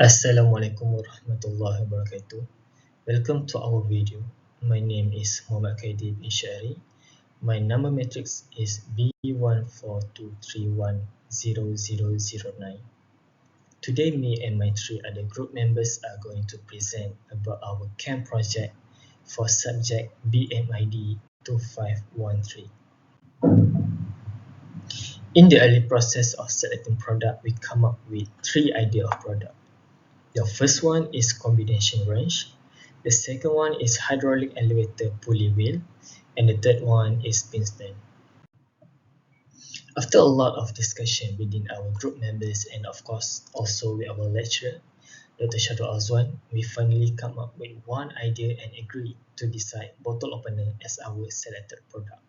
Assalamualaikum warahmatullahi wabarakatuh. Welcome to our video. My name is Muhammad Kaidib Ishari. My number matrix is B1423100009. Today, me and my three other group members are going to present about our CAM project for subject BMID 2513. In the early process of selecting product, we come up with three ideas of product. The first one is combination wrench, the second one is hydraulic elevator pulley wheel, and the third one is piston. After a lot of discussion within our group members and of course also with our lecturer, Dr. Shadul Azwan, we finally come up with one idea and agree to decide bottle opener as our selected product.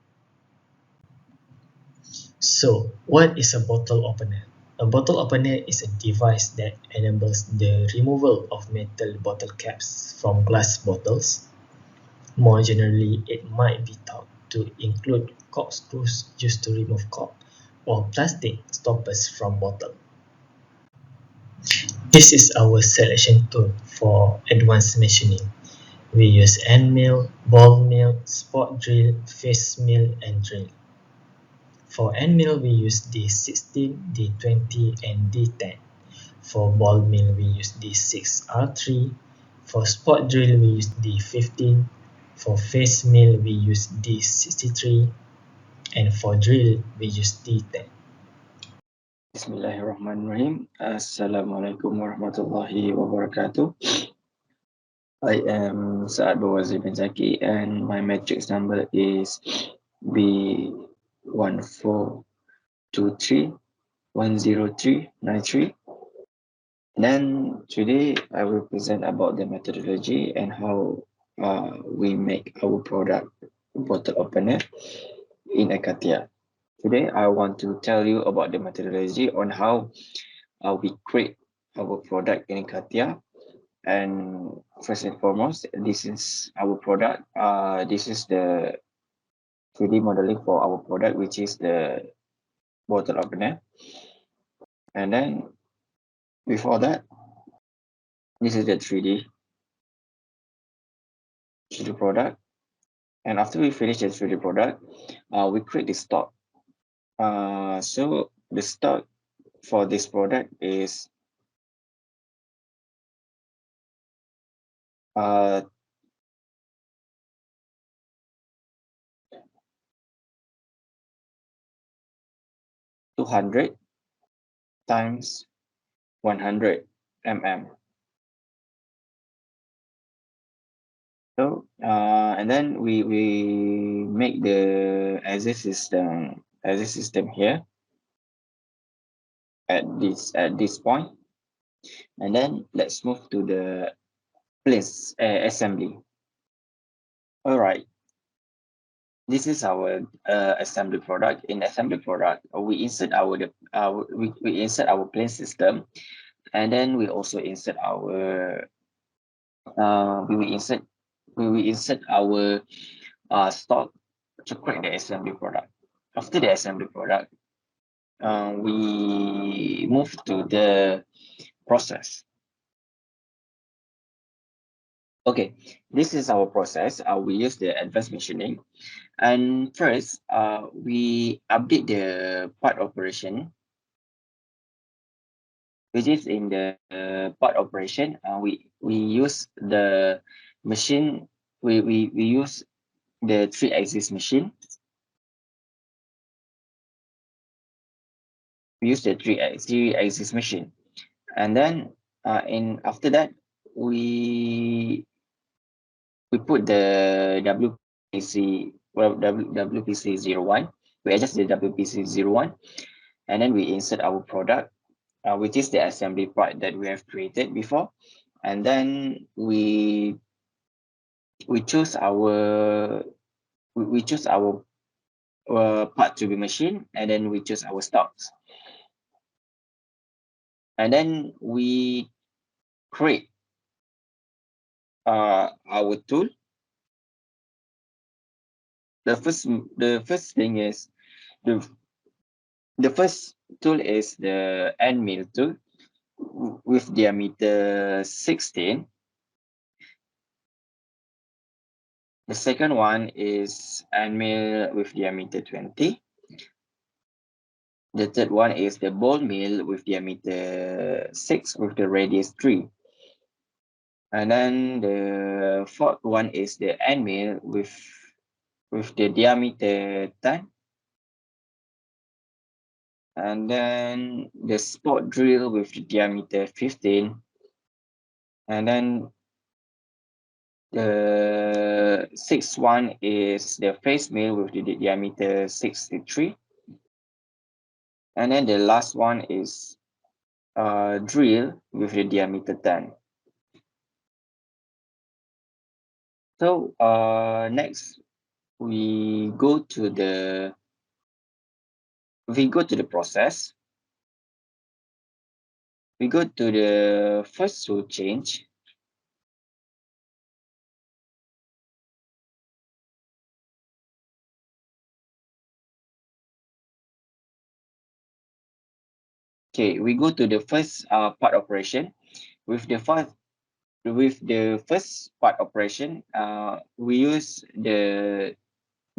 So, what is a bottle opener? A bottle opener is a device that enables the removal of metal bottle caps from glass bottles. More generally, it might be thought to include corkscrews used to remove cork or plastic stoppers from bottle. This is our selection tool for advanced machining. We use end mill, ball mill, spot drill, face mill, and drill. For end mill, we use D16, D20, and D10. For ball mill, we use D6R3. For spot drill, we use D15. For face mill, we use D63. And for drill, we use D10. Bismillahirrahmanirrahim. Assalamualaikum warahmatullahi wabarakatuh. I am Saad Bawazir bin Zaki and my matrix number is B1423100393. Then today I will present about the methodology and how we make our product bottle opener in CAD. Today I want to tell you about the methodology on how we create our product in CAD. And first and foremost, this is our product. This is the 3D modeling for our product, which is the bottle opener. And then before that, this is the 3D product. And after we finish the 3D product, we create the stock. So the stock for this product is 200 times 100 mm. So and then we make the exit system here at this point, and then let's move to the place assembly. All right, this is our assembly product. In assembly product, we insert we insert our plane system, and then we also insert our we will insert our stock to create the assembly product. After the assembly product, we move to the process. Okay, this is our process. We use the advanced machining, and first, we update the part operation, which is in the part operation. We use the machine. We use the 3-axis machine. We use the 3-axis machine, and then after that we put the WPC01. We adjust the WPC01, and then we insert our product, which is the assembly part that we have created before, and then we choose our part to be machined, and then we choose our stocks, and then we create our tool. The first thing is the first tool is the end mill tool, with diameter 16. The second one is end mill with diameter 20. The third one is the ball mill with diameter 6 with the radius 3. And then the fourth one is the end mill with the diameter 10. And then the spot drill with the diameter 15. And then the sixth one is the face mill with the diameter 63. And then the last one is drill with the diameter 10. So next we go to the process. We go to the first tool change. Okay, we go to the first part operation. With the first part operation, we use the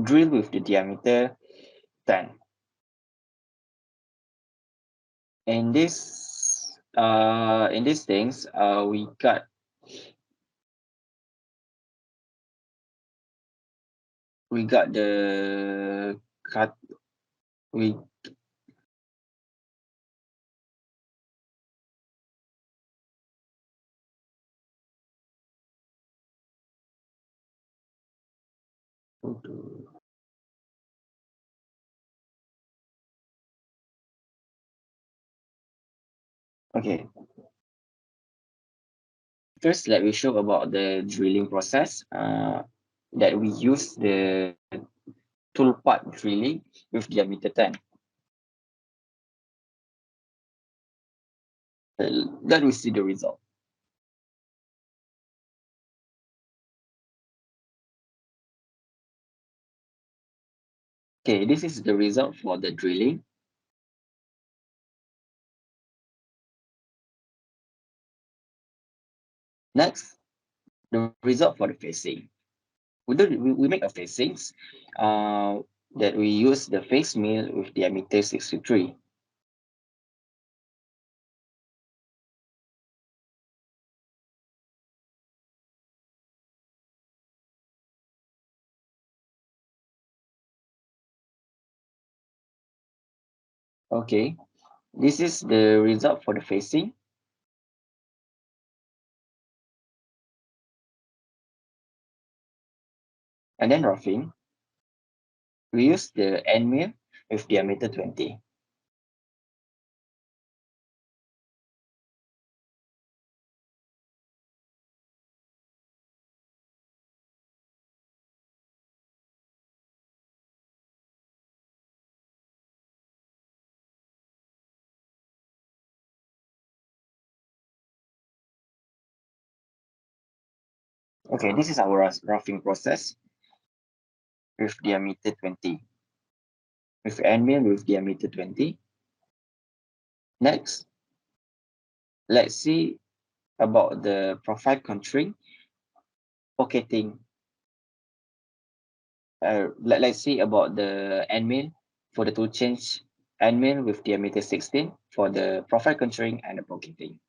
drill with the diameter 10. In these things, we got the cut. We okay. First, let me show about the drilling process. That we use the tool part drilling with diameter 10. Then we see the result. Okay, this is the result for the drilling. Next, the result for the facing. We make a facings that we use the face mill with diameter 63. Okay, this is the result for the facing. And then roughing, we use the end mill with diameter 20. Okay, this is our roughing process with diameter 20. With end mill with diameter 20. Next, let's see about the profile contouring, pocketing. Let's see about the end mill for the tool change end mill with diameter 16 for the profile contouring and the pocketing.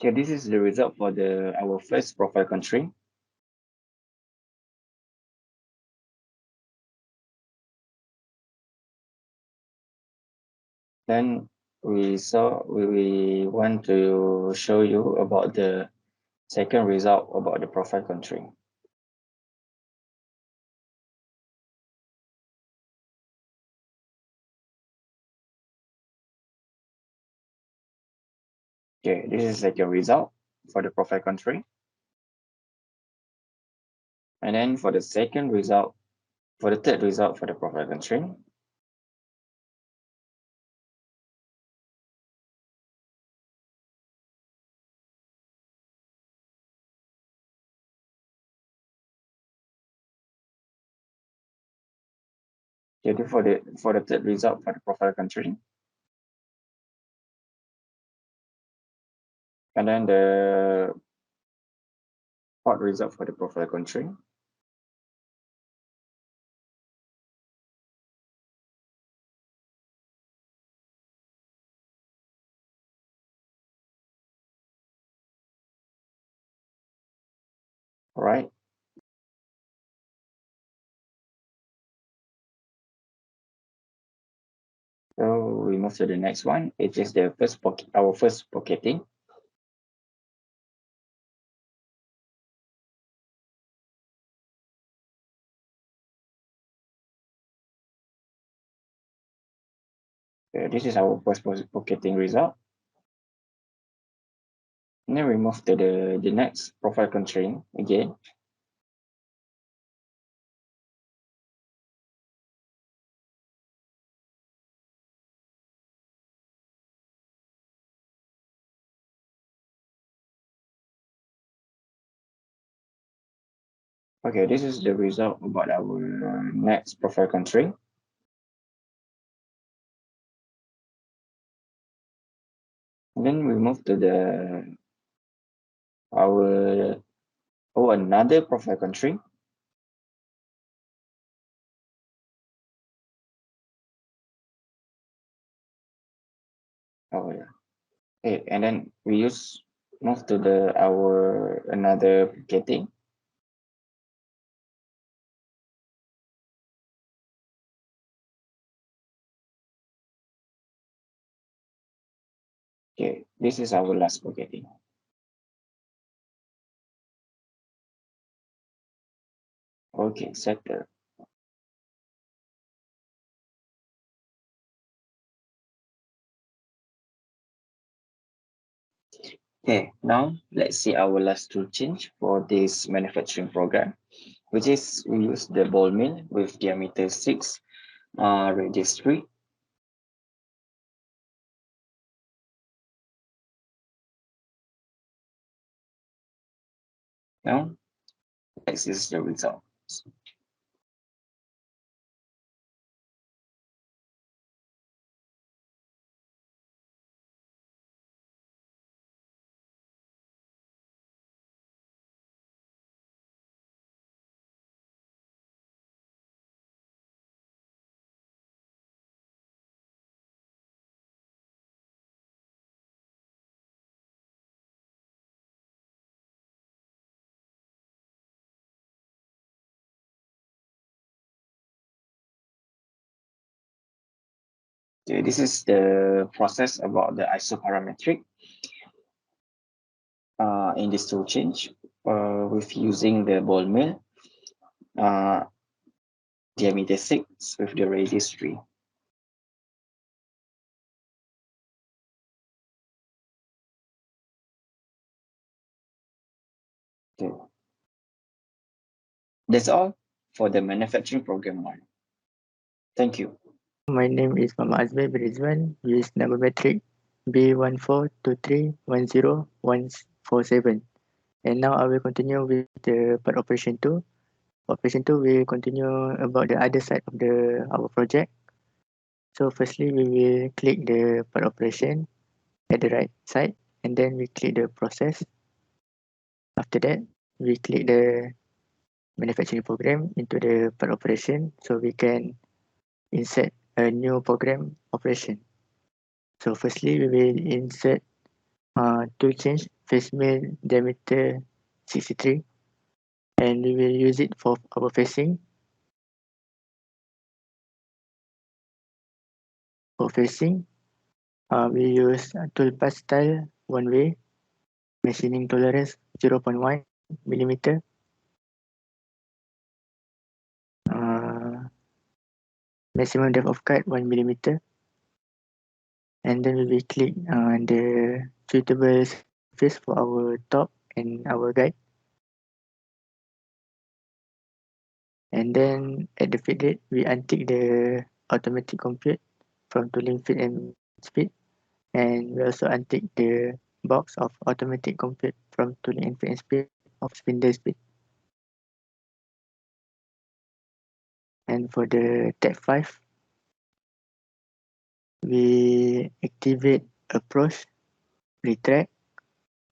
Okay, this is the result for our first profile country. Then we want to show you about the second result about the profile country. Okay, this is like a result for the profile country. And then for the second result, for the third result for the profile country, okay, for the third result for the profile country, and then the fourth result for the profile country. All right. So we move to the next one. It is the first our first pocketing. This is our first pocketing result. And then we move to the next profile constraint again. Okay, this is the result about our next profile constraint. And then we move to our another profile constraint. Oh yeah. Okay, and then we move to our another pocketing. Okay, this is our last pocketing. Okay, settle. Okay, now let's see our last tool change for this manufacturing program, which is we use the ball mill with diameter 6, radius 3. Now, this is the result. Okay, this is the process about the isoparametric in this tool change with using the ball mill uh, diameter 6 with the radius 3. Okay. That's all for the manufacturing program 1. Thank you. My name is Mama Azmi Rizwan with number metric B1423104147. And now I will continue with the part operation 2. Operation 2 will continue about the other side of our project. So firstly we will click the part operation at the right side and then we click the process. After that we click the manufacturing program into the part operation so we can insert a new program operation. So firstly we will insert tool change face mill diameter 63, and we will use it for our facing. For facing, we use tool pass style one way, machining tolerance 0.1 millimeter, maximum depth of cut 1 millimeter, and then we will click the suitable surface for our top and our guide. And then at the feed rate, we untick the automatic compute from tooling feed and speed, and we also untick the box of automatic compute from tooling and feed and speed of spindle speed. And for the tab 5, we activate approach, retract,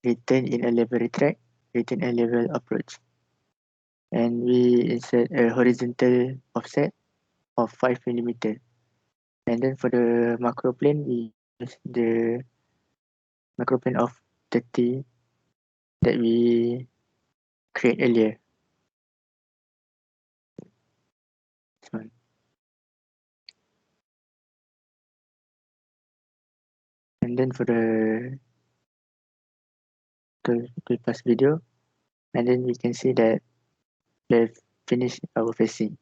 return in a level retract, return a level approach. And we insert a horizontal offset of 5 millimeter. And then for the macro plane, we use the macro plane of 30 that we create earlier. This one. And then for the tool pass video, and then we can see that we've finished our facing.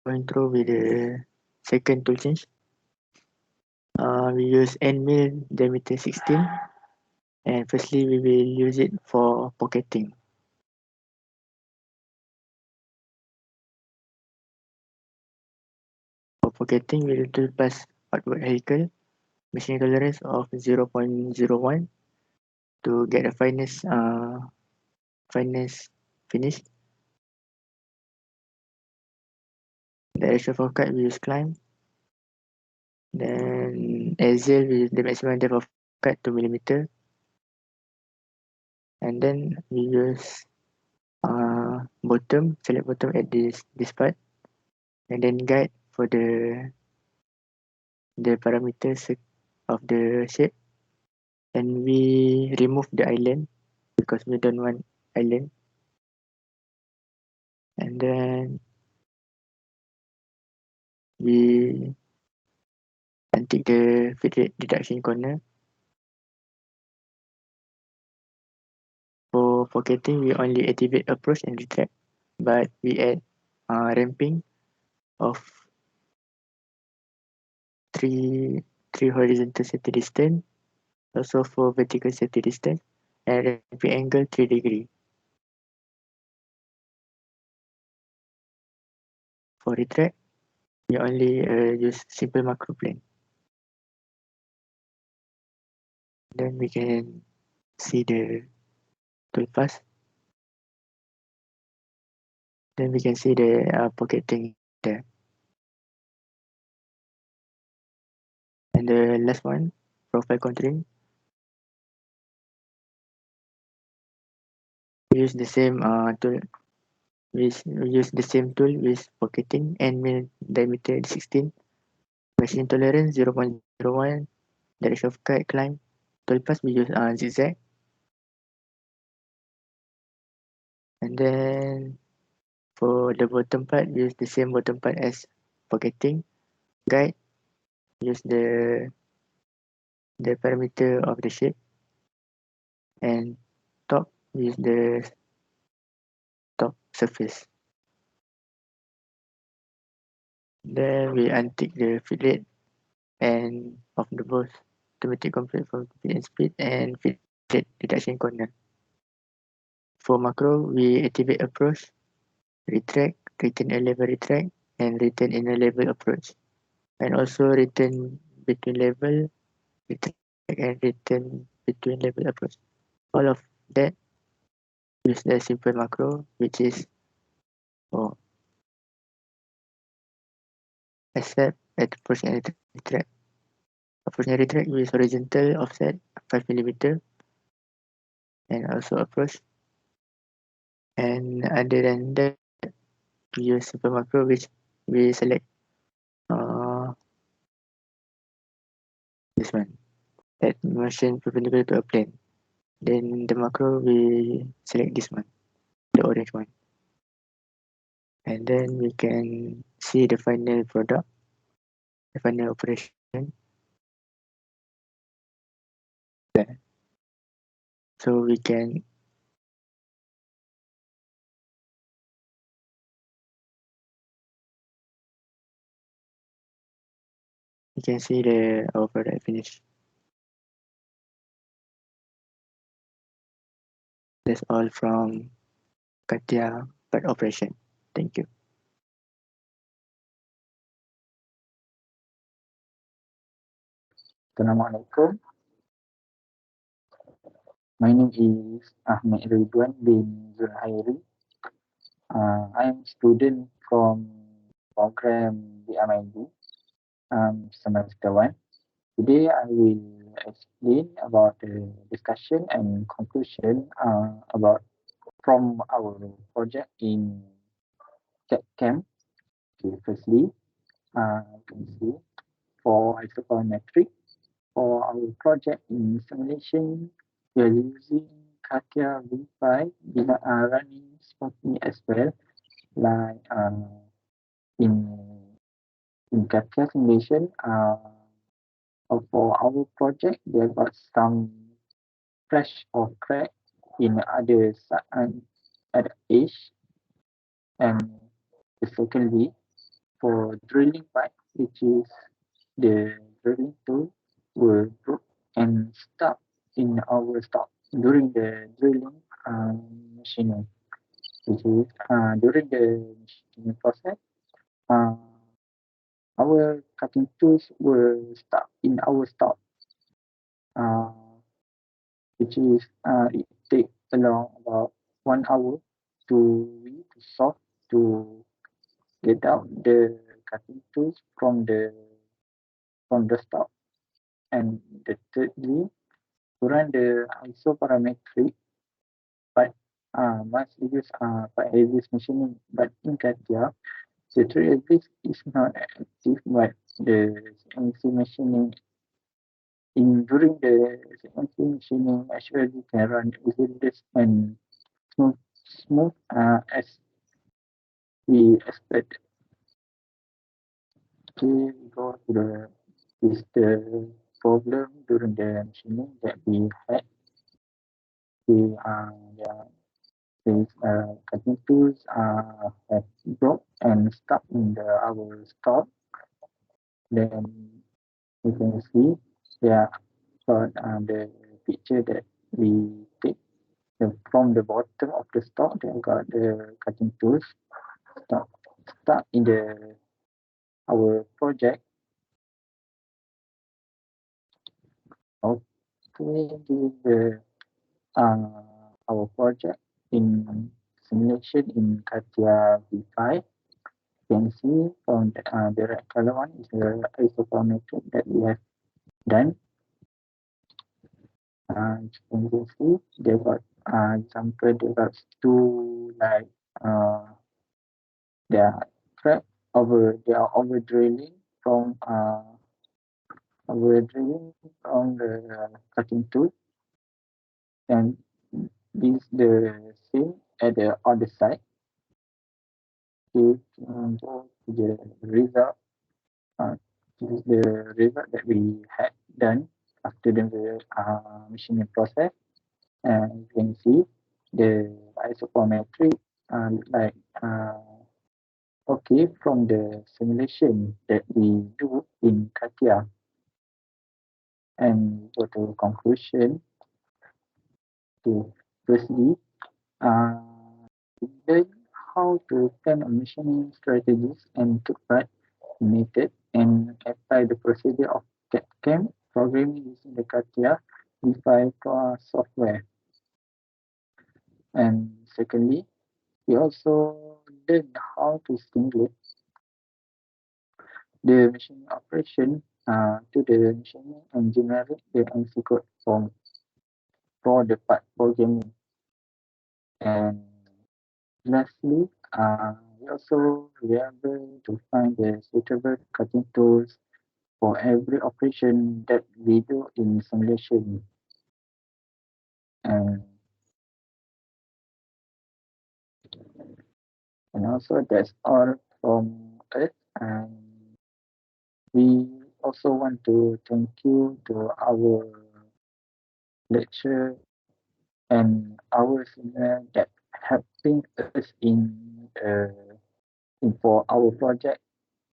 Going through with the second tool change, we use end mill diameter 16, and firstly we will use it for pocketing. For pocketing, we will tool pass outward helical, machining tolerance of 0.01 to get a finest finish. Direction for cut, we use climb. Then axial with the maximum depth of cut 2 millimeter. And then we use bottom, select bottom at this part, and then guide for the parameters of the shape, and we remove the island because we don't want island. And then we untick the feed rate deduction corner. For pocketing, we only activate approach and retract, but we add ramping of three horizontal safety distance, also for vertical safety distance, and ramping angle 3 degree. For retract, we only use simple macro plane. Then we can see the tool pass. Then we can see the pocketing there. And the last one, profile contouring. We use the same tool. We use the same tool with pocketing and mill diameter 16, machine tolerance 0.01, direction of cut climb. Tool pass we use zigzag. And then for the bottom part, we use the same bottom part as pocketing. Guide, use the parameter of the shape. And top, use the top surface. Then we untick the feed rate and of the both automatic complete from feed and speed and feed rate deduction corner. For macro, we activate approach, retract, return a level retract, and return in a level approach. And also return between level, retract, and return between level approach. All of that use the simple macro, which is except at approach and retract. Approach and retract with horizontal offset 5 millimeter, and also approach. And other than that, we use simple macro, which we select this one. Add motion perpendicular to a plane. Then the macro, we select this one, the orange one. And then we can see the final product, the final operation. There. So we can see our product finish. That's all from CATIA part operation. Thank you. Assalamualaikum. My name is Ahmed Ridwan bin Zulhairi. I am a student from program BMMD, semester 1. Today I will explain about the discussion and conclusion about from our project in CAD camp. Okay, firstly, you can see for isopometric, for our project in simulation, we are using CATIA V5 running smoothly as well, like in CATIA simulation. For our project, there got some crash or crack in other at the edge, and secondly, for drilling pipe, which is the drilling tool, will broke and stuck in our stock during the drilling machining, which is during the machining process. Uh, our cutting tools were stuck in our stock, uh, which is it take along about 1 hour to solve to get out the cutting tools from the stock. And the thirdly, to run the isoparametric, but must use by this machining. But in CATIA, the 3-axis is not active, but the CNC machining during the CNC machining actually can run easily and smooth as we expect. Okay, we go to the problem during the machining that we had. These cutting tools have broke and stuck in our stock. Then you can see there got the picture that we take from the bottom of the stock. They got the cutting tools stuck in our project. Okay, this is our project in simulation in CATIA V5. You can see from the red color one is the isopometric that we have done. You can see they got example, they got two like they are track they are over drilling from the cutting tool, and this the same at the other side. To go to the result. This is the result that we had done after the machining process. And you can see the isopometric like okay from the simulation that we do in CATIA. And go to conclusion. To firstly, we learn how to plan a machining strategies and took part method and apply the procedure of CAD/CAM programming using the CATIA V5 software. And secondly, we also learn how to simulate the machining operation to the machining and generate the NC code for the part programming. And lastly, we also were able to find the suitable cutting tools for every operation that we do in simulation. And also that's all from us. And we also want to thank you to our lecturer and our senior that helping us in for our project,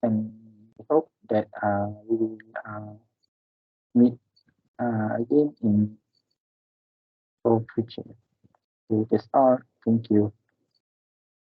and we hope that we will meet again in for future. So that's all. Thank you.